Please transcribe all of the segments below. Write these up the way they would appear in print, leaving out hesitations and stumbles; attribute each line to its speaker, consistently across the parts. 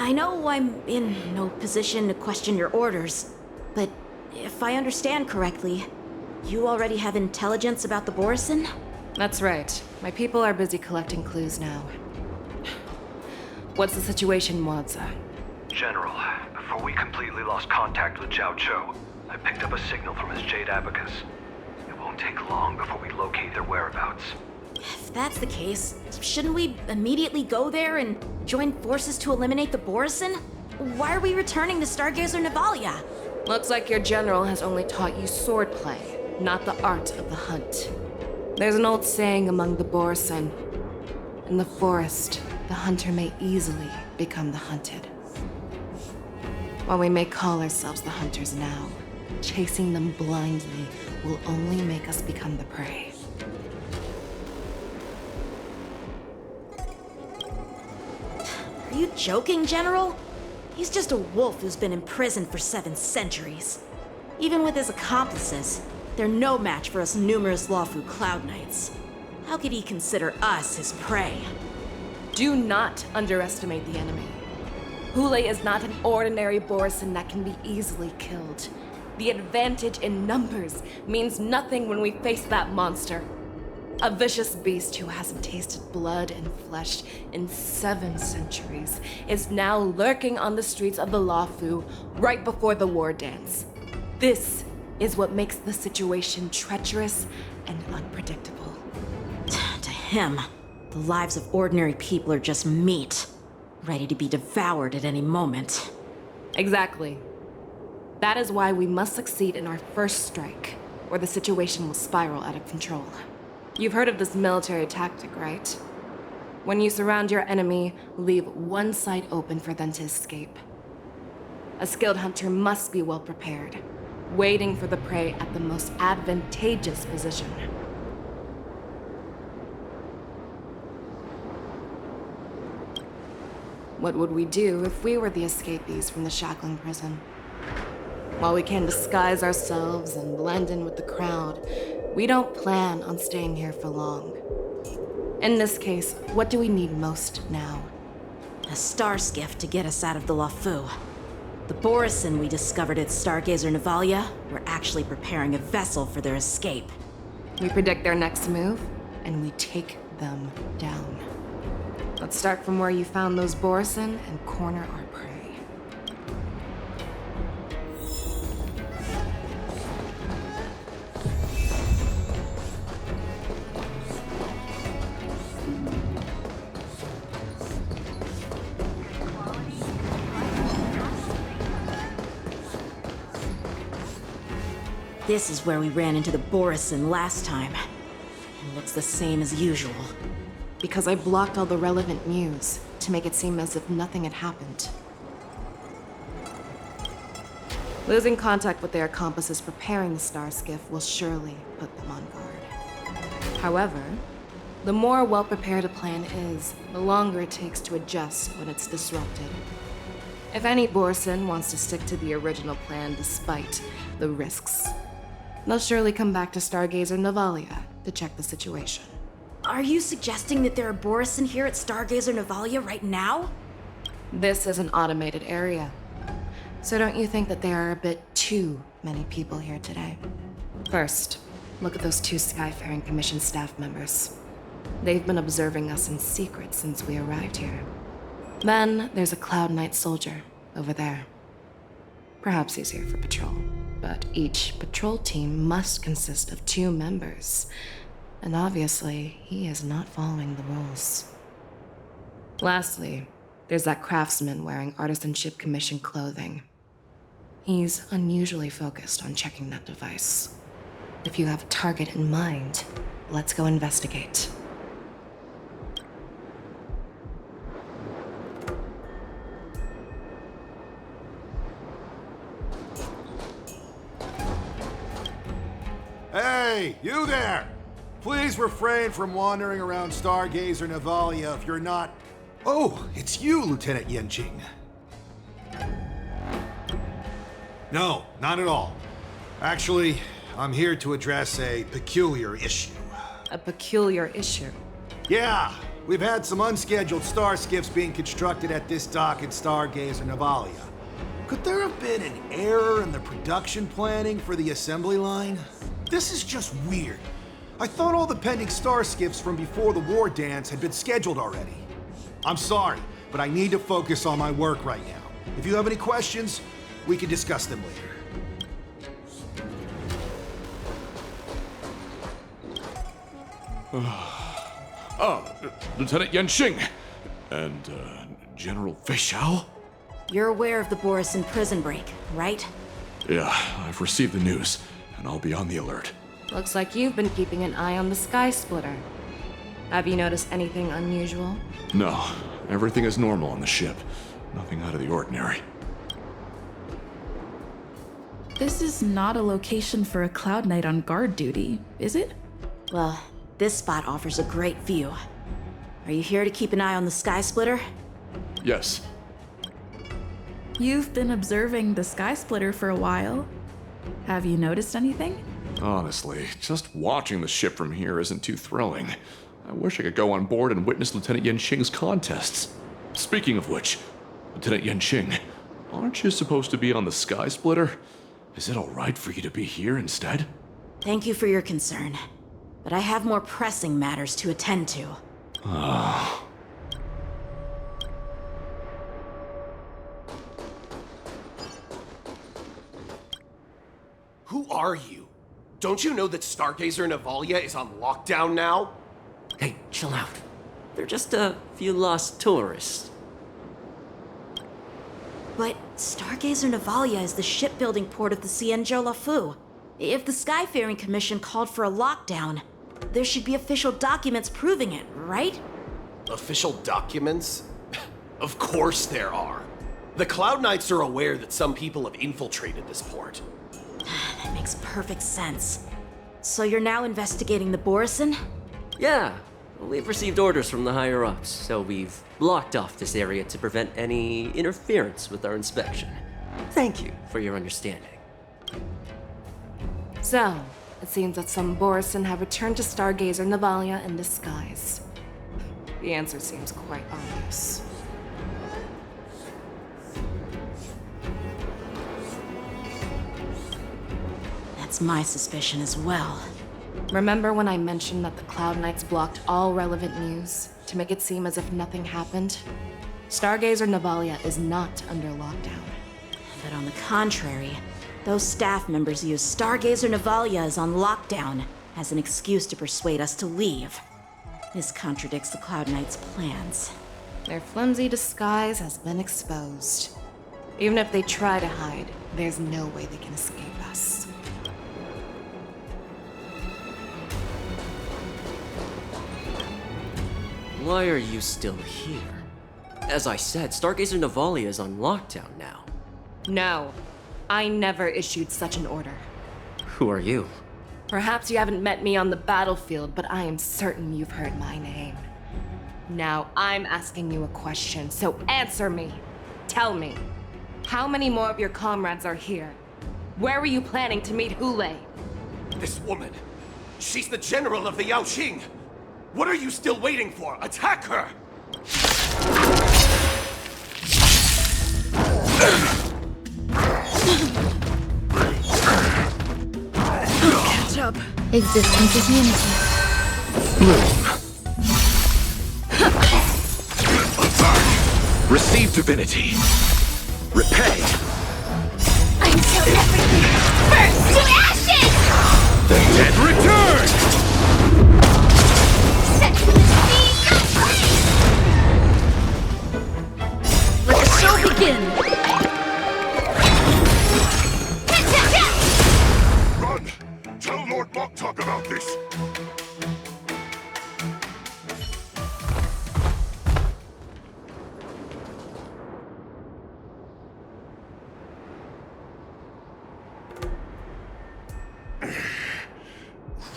Speaker 1: I know I'm in no position to question your orders, but if I understand correctly, you already have intelligence about the Borison?
Speaker 2: That's right. My people are busy collecting clues now. What's the situation, Mwadza?
Speaker 3: General, before we completely lost contact with Zhao Cho, I picked up a signal from his Jade Abacus. It won't take long before we locate their whereabouts.
Speaker 1: If that's the case, shouldn't we immediately go there and join forces to eliminate the Borison? Why are we returning to Stargazer Navalia?
Speaker 2: Looks like your general has only taught you swordplay, not the art of the hunt. There's an old saying among the Borison. In the forest, the hunter may easily become the hunted. While we may call ourselves the hunters now, chasing them blindly will only make us become the prey.
Speaker 1: Are you joking, General? He's just a wolf who's been imprisoned for 7 centuries. Even with his accomplices, they're no match for us numerous Lawfu Cloud Knights. How could he consider us his prey?
Speaker 2: Do not underestimate the enemy. Hule is not an ordinary Borison that can be easily killed. The advantage in numbers means nothing when we face that monster. A vicious beast who hasn't tasted blood and flesh in 7 centuries is now lurking on the streets of the Lawfu right before the war dance. This is what makes the situation treacherous and unpredictable.
Speaker 1: To him, the lives of ordinary people are just meat, ready to be devoured at any moment.
Speaker 2: Exactly. That is why we must succeed in our first strike, or the situation will spiral out of control. You've heard of this military tactic, right? When you surround your enemy, leave one side open for them to escape. A skilled hunter must be well prepared, waiting for the prey at the most advantageous position. What would we do if we were the escapees from the shackling prison? While we can disguise ourselves and blend in with the crowd, we don't plan on staying here for long. In this case, what do we need most now?
Speaker 1: A star skiff to get us out of the Lawfu. The Borison we discovered at Stargazer Navalia were actually preparing a vessel for their escape.
Speaker 2: We predict their next move, and we take them down. Let's start from where you found those Borison and corner our prey.
Speaker 1: This is where we ran into the Borison last time. It looks the same as usual.
Speaker 2: Because I blocked all the relevant news to make it seem as if nothing had happened. Losing contact with their accomplices preparing the star skiff will surely put them on guard. However, the more well-prepared a plan is, the longer it takes to adjust when it's disrupted. If any Borison wants to stick to the original plan despite the risks, they'll surely come back to Stargazer Navalia to check the situation.
Speaker 1: Are you suggesting that there are Borison here at Stargazer Navalia right now?
Speaker 2: This is an automated area. So don't you think that there are a bit too many people here today? First, look at those 2 Skyfaring Commission staff members. They've been observing us in secret since we arrived here. Then there's a Cloud Knight soldier over there. Perhaps he's here for patrol, but each patrol team must consist of 2 members. And obviously, he is not following the rules. Lastly, there's that craftsman wearing Artisanship Commission clothing. He's unusually focused on checking that device. If you have a target in mind, let's go investigate.
Speaker 4: Hey, you there! Please refrain from wandering around Stargazer Navalia if you're not... Oh, it's you, Lieutenant Yenjing. No, not at all. Actually, I'm here to address a peculiar issue.
Speaker 2: A peculiar issue.
Speaker 4: Yeah, We've had some unscheduled star skiffs being constructed at this dock at Stargazer Navalia. Could there have been an error in the production planning for the assembly line? This is just weird. I thought all the pending star skiffs from before the war dance had been scheduled already. I'm sorry, but I need to focus on my work right now. If you have any questions, we can discuss them later.
Speaker 5: Lieutenant Yenxing and General Feixiao?
Speaker 1: You're aware of the Borison prison break, right?
Speaker 5: Yeah, I've received the news, and I'll be on the alert.
Speaker 2: Looks like you've been keeping an eye on the Sky Splitter. Have you noticed anything unusual?
Speaker 5: No, everything is normal on the ship. Nothing out of the ordinary.
Speaker 6: This is not a location for a Cloud Knight on guard duty, is it?
Speaker 1: Well, this spot offers a great view. Are you here to keep an eye on the Sky Splitter?
Speaker 5: Yes.
Speaker 6: You've been observing the Sky Splitter for a while. Have you noticed anything?
Speaker 5: Honestly, just watching the ship from here isn't too thrilling. I wish I could go on board and witness Lieutenant Yenxing's contests. Speaking of which, Lieutenant Yenxing, aren't you supposed to be on the Sky Splitter? Is it alright for you to be here instead?
Speaker 1: Thank you for your concern, but I have more pressing matters to attend to.
Speaker 7: Who are you? Don't you know that Stargazer Navalia is on lockdown now?
Speaker 8: Hey, chill out. They're just a few lost tourists.
Speaker 1: But Stargazer Navalia is the shipbuilding port of the Cienjo Lafu. If the Skyfaring Commission called for a lockdown, there should be official documents proving it, right?
Speaker 7: Official documents? Of course there are. The Cloud Knights are aware that some people have infiltrated this port.
Speaker 1: That makes perfect sense. So you're now investigating the Borison?
Speaker 8: Yeah, we've received orders from the higher-ups, so we've blocked off this area to prevent any interference with our inspection. Thank you for your understanding.
Speaker 2: So, it seems that some Borison have returned to Stargazer Navalia in disguise. The answer seems quite obvious.
Speaker 1: That's my suspicion as well.
Speaker 2: Remember when I mentioned that the Cloud Knights blocked all relevant news to make it seem as if nothing happened? Stargazer Navalia is not under lockdown.
Speaker 1: But on the contrary, those staff members use Stargazer Navalia is on lockdown as an excuse to persuade us to leave. This contradicts the Cloud Knights' plans.
Speaker 2: Their flimsy disguise has been exposed. Even if they try to hide, there's no way they can escape us.
Speaker 8: Why are you still here? As I said, Stargazer Navalia is on lockdown now.
Speaker 2: No, I never issued such an order.
Speaker 8: Who are you?
Speaker 2: Perhaps you haven't met me on the battlefield, but I am certain you've heard my name. Now I'm asking you a question, so answer me. Tell me, how many more of your comrades are here? Where were you planning to meet Hule?
Speaker 7: This woman, she's the general of the Yaoqing. What are you still waiting for? Attack her!
Speaker 6: Catch up.
Speaker 9: Existence is unity.
Speaker 5: Receive divinity. Repay.
Speaker 9: Until everything burns to ashes!
Speaker 5: The dead return!
Speaker 9: Set to the
Speaker 6: Let the show begin!
Speaker 10: Run! Tell Lord Boktok about this!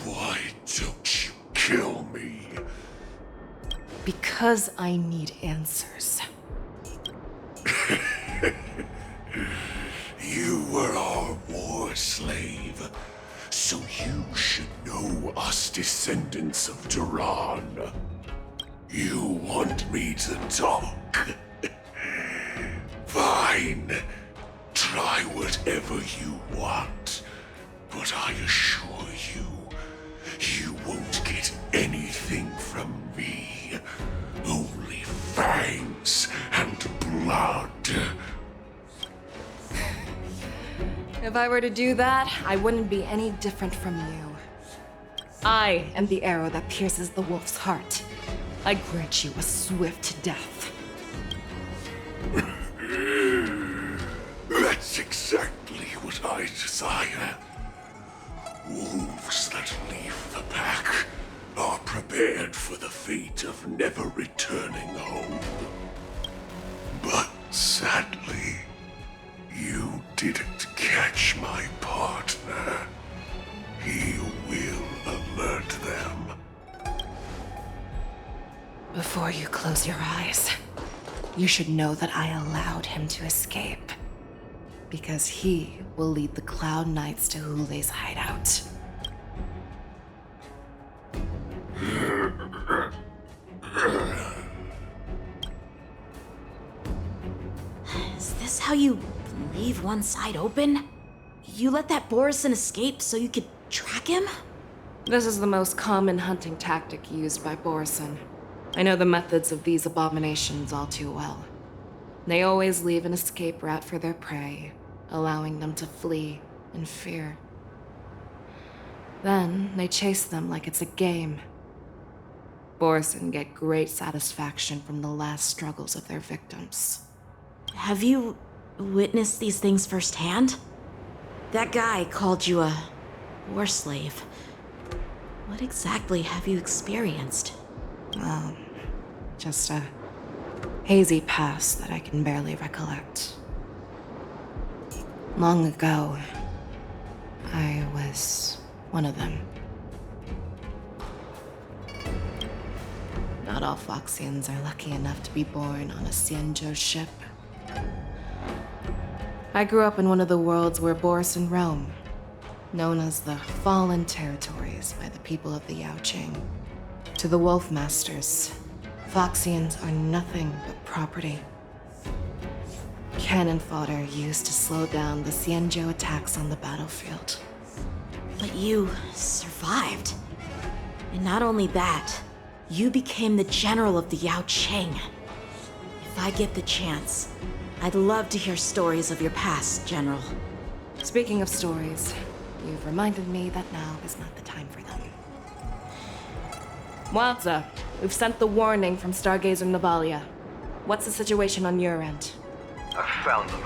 Speaker 10: Why don't you kill me?
Speaker 2: Because I need answers.
Speaker 10: You were our war slave, so you should know us descendants of Duran. You want me to talk? Fine. Try whatever you want. But I assure you, you won't get anything from me. Only fangs and blood.
Speaker 2: If I were to do that, I wouldn't be any different from you. I am the arrow that pierces the wolf's heart. I grant you a swift death.
Speaker 10: That's exactly what I desire. Wolves that leave the pack are prepared for the fate of never returning home. But sadly, you didn't catch my partner. He will alert them.
Speaker 2: Before you close your eyes, you should know that I allowed him to escape. Because he will lead the Cloud Knights to Hule's hideout.
Speaker 1: Is this how you leave one side open? You let that Borison escape so you could track him?
Speaker 2: This is the most common hunting tactic used by Borison. I know the methods of these abominations all too well. They always leave an escape route for their prey, allowing them to flee in fear. Then they chase them like it's a game. Borison get great satisfaction from the last struggles of their victims.
Speaker 1: Have you witnessed these things firsthand? That guy called you a war slave. What exactly have you experienced?
Speaker 2: Well, just a hazy past that I can barely recollect. Long ago, I was one of them. Not all Foxians are lucky enough to be born on a Xianzhou ship. I grew up in one of the worlds where Borison roam, known as the Fallen Territories by the people of the Yaoqing. To the Wolf Masters, Foxians are nothing but property. Cannon fodder used to slow down the Xianzhou attacks on the battlefield.
Speaker 1: But you survived. And not only that, you became the general of the Yaoqing. If I get the chance, I'd love to hear stories of your past, General.
Speaker 2: Speaking of stories, you've reminded me that now is not the time for them. Waldza, we've sent the warning from Stargazer Navalia. What's the situation on your end?
Speaker 3: I've found them.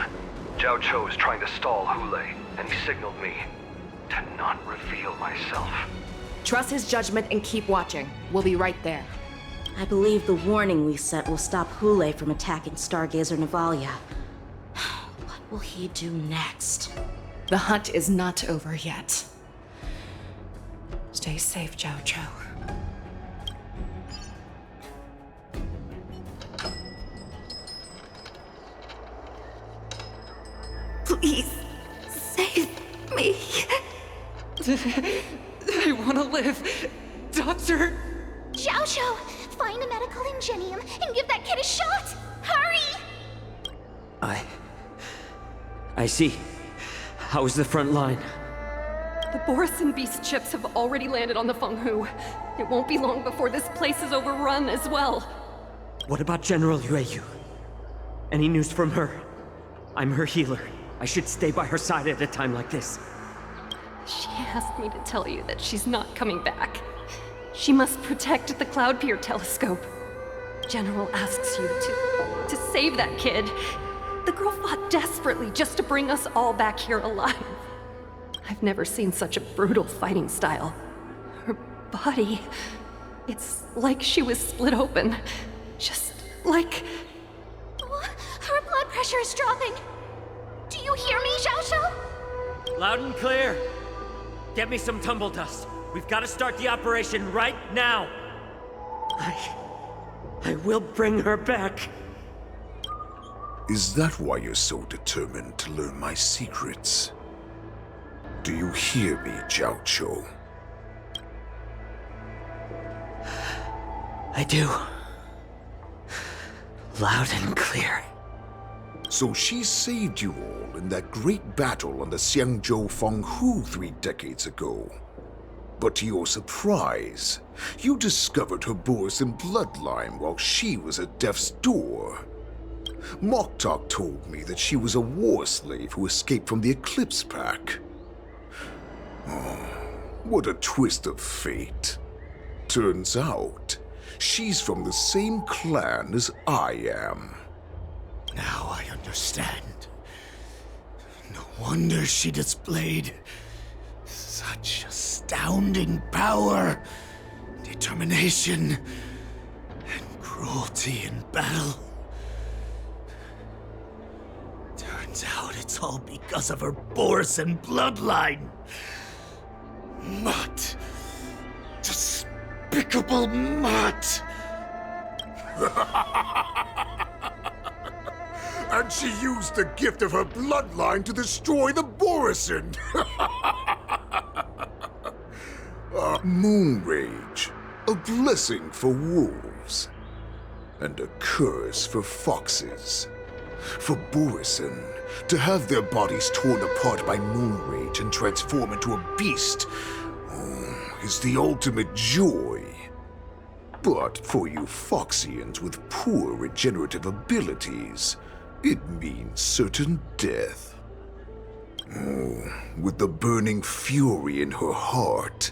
Speaker 3: Zhao Cho is trying to stall Hule, and he signaled me to not reveal myself.
Speaker 2: Trust his judgment and keep watching. We'll be right there.
Speaker 1: I believe the warning we sent will stop Hule from attacking Stargazer Navalia. What will he do next?
Speaker 2: The hunt is not over yet. Stay safe, Zhao Cho.
Speaker 9: Please, save me.
Speaker 11: I want to live. Doctor!
Speaker 9: Zhao Cho, find a medical ingenium and give that kid a shot! Hurry!
Speaker 8: I see. How's the front line?
Speaker 11: The Borison Beast ships have already landed on the Fenghu. It won't be long before this place is overrun as well.
Speaker 8: What about General Yueyu? Any news from her? I'm her healer. I should stay by her side at a time like this.
Speaker 11: She asked me to tell you that she's not coming back. She must protect the Cloud Pier telescope. General asks you to save that kid. The girl fought desperately just to bring us all back here alive. I've never seen such a brutal fighting style. Her body, it's like she was split open. Just like...
Speaker 9: Oh, her blood pressure is dropping. Do you hear me, Zhao Cho?
Speaker 12: Loud and clear. Get me some tumble dust. We've got to start the operation right now.
Speaker 8: I will bring her back.
Speaker 10: Is that why you're so determined to learn my secrets? Do you hear me, Zhao Cho?
Speaker 8: I do.
Speaker 12: Loud and clear.
Speaker 10: So she saved you all in that great battle on the Xiangzhou Fenghu 3 decades ago. But to your surprise, you discovered her Borisin bloodline while she was at death's door. Moktok told me that she was a war slave who escaped from the Eclipse Pack. Oh, what a twist of fate. Turns out, she's from the same clan as I am.
Speaker 13: Now I understand. No wonder she displayed such astounding power, determination, and cruelty in battle. Turns out it's all because of her Borisin bloodline. Mutt. Despicable Mutt.
Speaker 10: And she used the gift of her bloodline to destroy the Borisin. Moon Rage, a blessing for wolves, and a curse for foxes. For Borisin, to have their bodies torn apart by Moon Rage and transform into a beast is the ultimate joy. But for you Foxians with poor regenerative abilities, it means certain death. With the burning fury in her heart,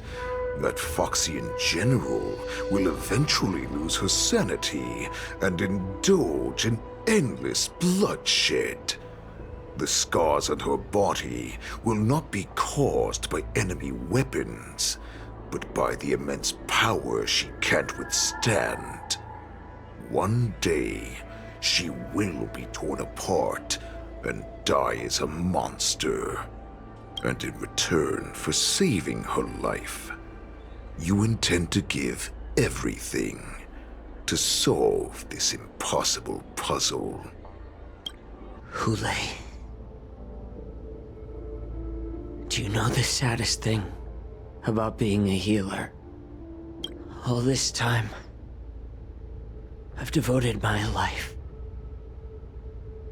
Speaker 10: that Foxian general will eventually lose her sanity and indulge in endless bloodshed. The scars on her body will not be caused by enemy weapons, but by the immense power she can't withstand. One day, she will be torn apart and die as a monster. And in return for saving her life, you intend to give everything to solve this impossible puzzle.
Speaker 12: Hule, do you know the saddest thing about being a healer? All this time, I've devoted my life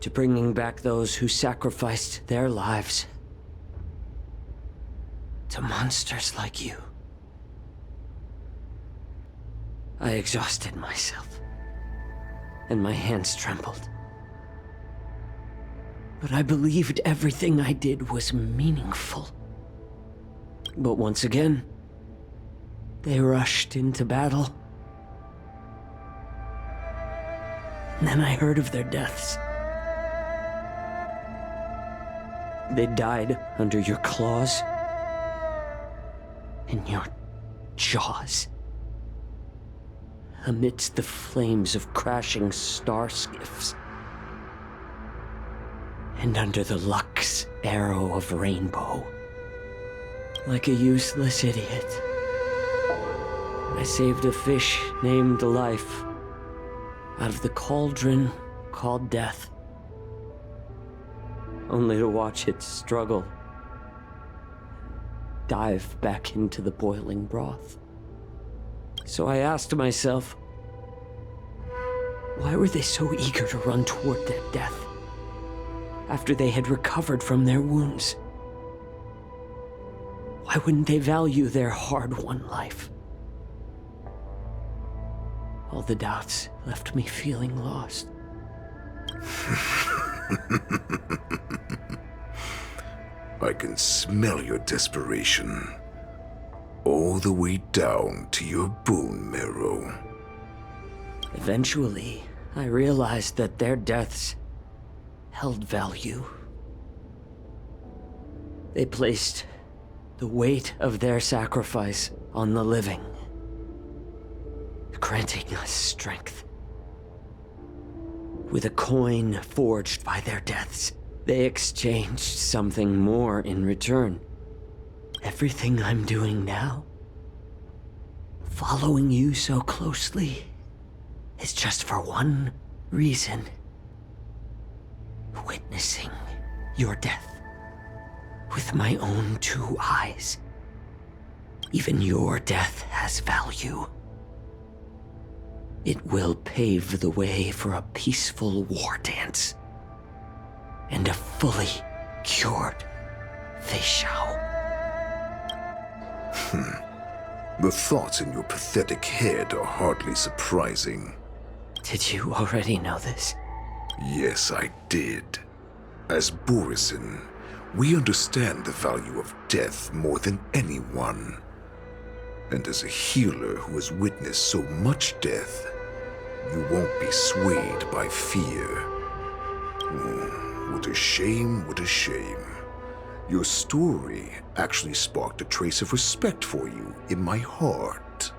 Speaker 12: to bringing back those who sacrificed their lives to monsters like you. I exhausted myself, and my hands trembled. But I believed everything I did was meaningful. But once again, they rushed into battle. And then I heard of their deaths. They died under your claws and your jaws, amidst the flames of crashing star skiffs, and under the Lux arrow of Rainbow. Like a useless idiot, I saved a fish named Life out of the cauldron called Death, only to watch it struggle, dive back into the boiling broth. So I asked myself, why were they so eager to run toward their death after they had recovered from their wounds? Why wouldn't they value their hard-won life? All the doubts left me feeling lost.
Speaker 10: I can smell your desperation, all the way down to your bone marrow.
Speaker 12: Eventually, I realized that their deaths held value. They placed the weight of their sacrifice on the living, granting us strength. With a coin forged by their deaths, they exchanged something more in return. Everything I'm doing now, following you so closely, is just for one reason: witnessing your death with my own 2 eyes. Even your death has value. It will pave the way for a peaceful war dance. And a fully cured Feixiao.
Speaker 10: The thoughts in your pathetic head are hardly surprising.
Speaker 12: Did you already know this?
Speaker 10: Yes, I did. As Borisin, we understand the value of death more than anyone. And as a healer who has witnessed so much death, you won't be swayed by fear. What a shame, what a shame. Your story actually sparked a trace of respect for you in my heart.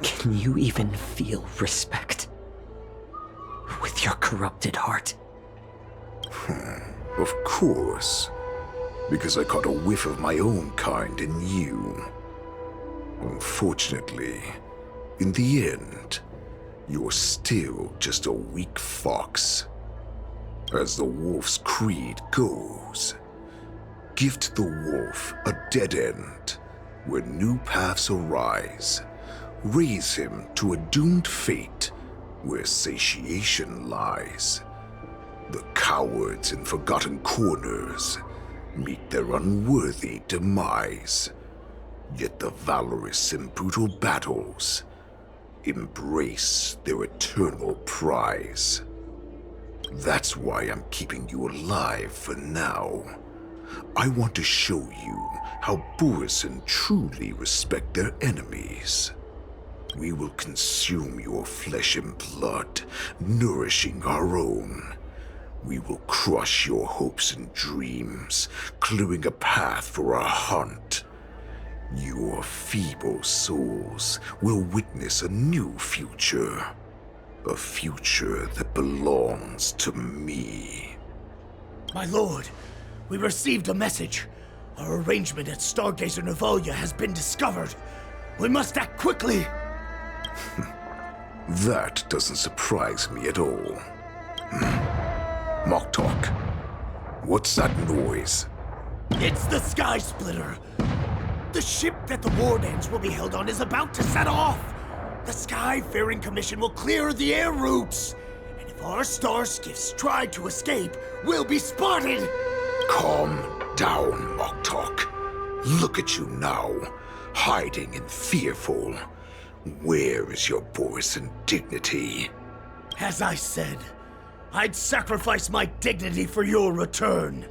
Speaker 12: Can you even feel respect? With your corrupted heart?
Speaker 10: Of course. Because I caught a whiff of my own kind in you. Unfortunately, in the end, you're still just a weak fox. As the wolf's creed goes, gift the wolf a dead end where new paths arise. Raise him to a doomed fate where satiation lies. The cowards in forgotten corners meet their unworthy demise. Yet the valorous in brutal battles embrace their eternal prize. That's why I'm keeping you alive for now. I want to show you how Borisin truly respect their enemies. We will consume your flesh and blood, nourishing our own. We will crush your hopes and dreams, clearing a path for our hunt. Your feeble souls will witness a new future. A future that belongs to me.
Speaker 13: My lord, we received a message. Our arrangement at Stargazer Navalia has been discovered. We must act quickly.
Speaker 10: That doesn't surprise me at all. Moktok, what's that noise?
Speaker 13: It's the Sky Splitter. The ship that the war dance will be held on is about to set off. The Skyfaring Commission will clear the air routes. And if our star skiffs try to escape, we'll be spotted.
Speaker 10: Calm down, Moktok. Look at you now, hiding and fearful. Where is your Borisin dignity?
Speaker 13: As I said, I'd sacrifice my dignity for your return.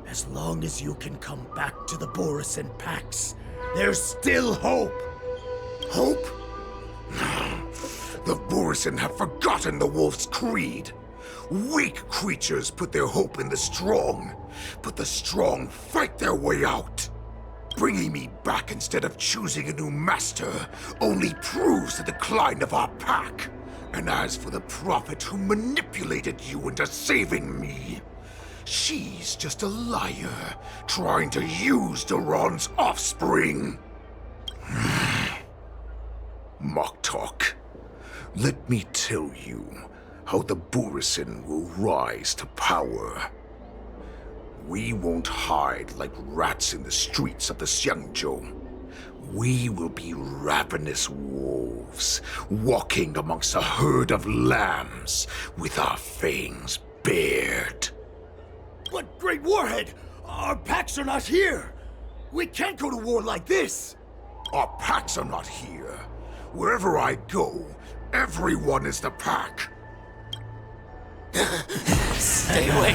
Speaker 13: As long as you can come back to the Borisin Pax, there's still hope.
Speaker 10: Hope? The Borisin have forgotten the wolf's creed. Weak creatures put their hope in the strong, but the strong fight their way out. Bringing me back instead of choosing a new master only proves the decline of our pack. And as for the prophet who manipulated you into saving me, she's just a liar trying to use Duran's offspring. Moktok, let me tell you how the Borisin will rise to power. We won't hide like rats in the streets of the Xiangzhou. We will be ravenous wolves, walking amongst a herd of lambs with our fangs bared.
Speaker 13: But, Great Warhead, our packs are not here. We can't go to war like this.
Speaker 10: Our packs are not here. Wherever I go, everyone is the pack.
Speaker 12: Stay away.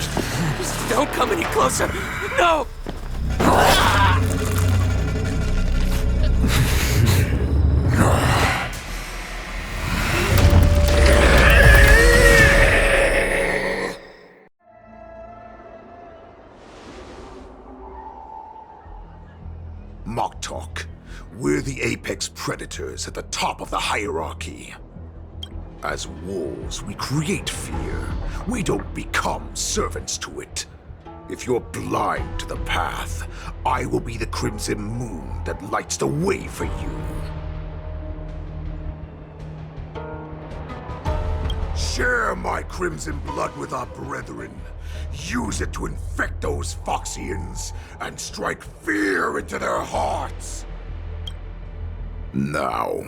Speaker 12: Just don't come any closer. No!
Speaker 10: Moktok, we're the apex predators at the top of the hierarchy. As wolves, we create fear. We don't become servants to it. If you're blind to the path, I will be the crimson moon that lights the way for you. Share my crimson blood with our brethren. Use it to infect those Foxians and strike fear into their hearts. Now,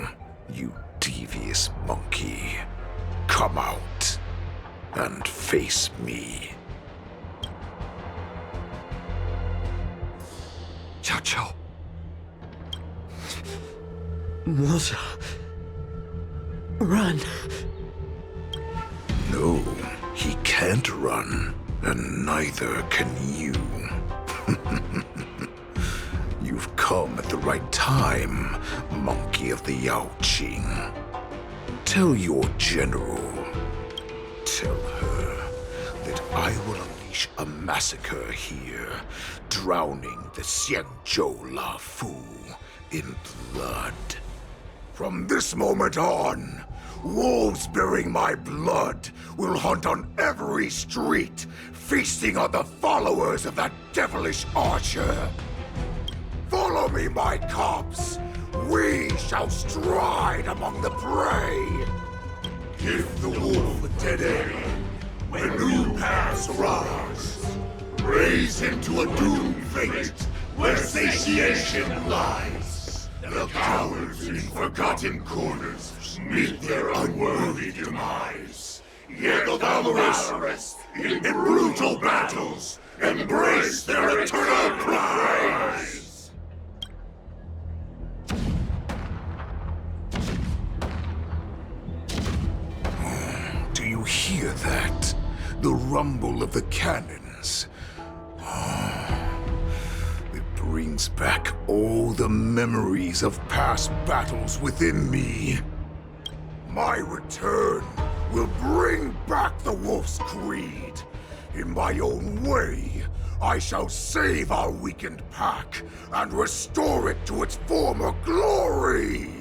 Speaker 10: you devious monkey. Come out and face me.
Speaker 12: Chow Chow. Moza. Run.
Speaker 10: No, he can't run, and neither can you. You've come at the right time, monkey of the Yaoqing. Tell your general. Tell her that I will unleash a massacre here, drowning the Xianzhou Lafu in blood. From this moment on, wolves bearing my blood will hunt on every street, feasting on the followers of that devilish archer. Follow me, my cops! We shall stride among the prey!
Speaker 14: Give the wolf a dead end when new paths arise. Raise him to a doomed fate where satiation lies. The cowards in forgotten corners meet their unworthy demise. Yet the valorous in brutal battles embrace their eternal prize.
Speaker 10: Do you hear that? The rumble of the cannons. It brings back all the memories of past battles within me. My return will bring back the Wolf's Creed. In my own way, I shall save our weakened pack and restore it to its former glory!